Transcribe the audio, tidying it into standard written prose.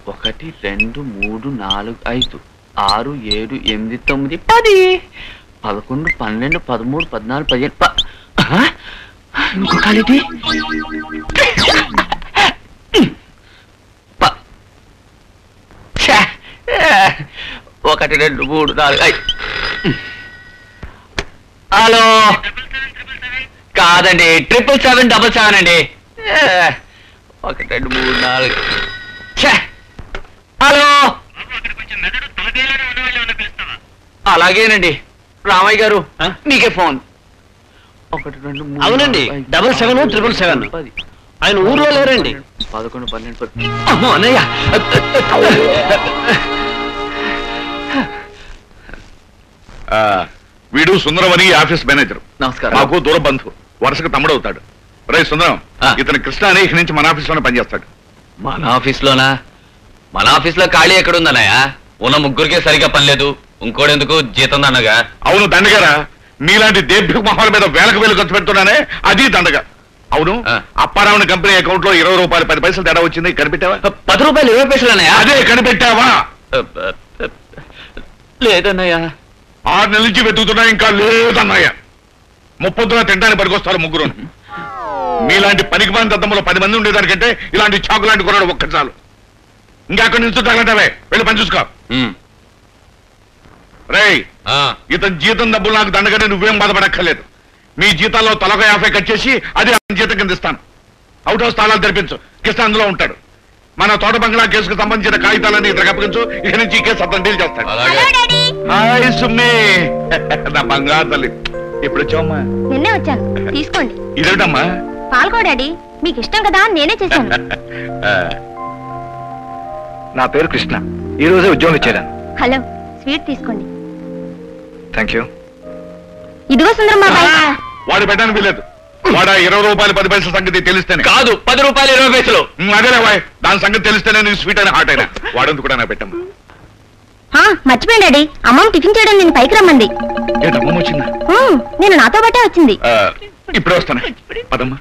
1 2 3 4 5 6 7 8 9 10 11 12 13 14 15 ఇంకో కాలేటి 1 2 3 4 5 హలో కాదండి 777 అండి 1 2 3 4 హలో అలాగేనండి రామయ్య గారు మీకే ఫోన్ 1 2 3 అవునండి 777 ఆయన ఊర్లో లేరండి 11 12 అమ్మో అన్నయ్య వీడు సుందరం అని ఆఫీస్ మేనేజర్. నమస్కారం. మాకు దూర బంధువు, వరుసగా తమ్ముడవుతాడు. రే సుందరం, ఇతను కృష్ణ అనే ఇక్కడి నుంచి మన ఆఫీస్ లోనే పనిచేస్తాడు. మన ఆఫీస్లోనా? మన ఆఫీస్లో ఖాళీ ఎక్కడుందన్నయ్య? ఉన్న ముగ్గురికే సరిగా పని లేదు, ఇంకోడెందుకు జీతం దండగా? అవును దండగారా, మీలాంటి దేభ్య మొహాల మీద వేలకు వేలు ఖర్చు పెడుతున్నానే, అది దండగా. అవును, అప్పారావుని కంపెనీ అకౌంట్ లో 20 రూపాయలు 10 పైసలు తేడా వచ్చింది, కనిపెట్టావా? 10 రూపాయలు 20 పైసలు అన్నయ్య? అదే కనిపెట్టావా? లేదన్నయ్య. 6 నెలల నుంచి వెతుకుతున్నా, ఇంకా లేదన్నయ్య. 30 తింటానికి పనికొస్తారు ముగ్గురు. మీలాంటి పనికి మంది దద్దమ్మలో 10 మంది ఉండేదానికంటే ఇలాంటి చాకు లాంటి కొనడు ఒక్క చాలు. ఇంకెక్కడి నుంచి తగలంటావే, వెళ్ళి పని చూసుకో. రేయ్, ఇతని జీతం డబ్బులు నాకు దండగానే నువ్వేం బాధపడక్కర్లేదు. మీ జీతాల్లో తలక 50 కట్ చేసి అది జీతం కింద ఇస్తాను. అవుట్ హౌస్ తాళాలు తెరిపించు, కృష్ణ అందులో ఉంటాడు. మన తోట బంగ్లా కేసుకు సంబంధించిన కాగితాలన్నీ ఇతర అప్పగించు. ఇక నుంచి ఈ కేసు అతను డీల్ చేస్తాడు. హాయ్ సుమ్మి, నా బంగారు తల్లి. ఎప్పుడు వచ్చావమ్మా? నిన్నే వచ్చాను, తీసుకోండి. ఇదేమిటమ్మా? పాల్గో డాడీ, మీకు ఇష్టం కదా నేనే చేశాను. నా పేరు కృష్ణ, ఈ రోజే ఉద్యోగం ఇచ్చేదాను. హలో, స్వీట్ తీసుకోండి. Thank you. ఇదిగో సుందరం బాబాయ్. వాడు పెట్టడానికి వీలేదు. వాడు 20 రూపాయలు 10 పైసల సంగతి తెలిస్తేనే. కాదు, 10 రూపాయలు 20 పైసలు. అదేలే వాయ్, దాని సంగతి తెలిస్తేనే నేను స్వీట్ అయినా హాట్ అయినా. వాడందుకు కూడా నా పెట్టమ్మా. మర్చిపోయాను డాడీ, అమ్మమ్మ టిఫిన్ చేయడం నేను పైకి రమ్మంది. ఏంటమ్మమ్మ వచ్చిందా? నేను నాతో బట్టే వచ్చింది. ఇప్పుడే వస్తాను, పదమ్మా.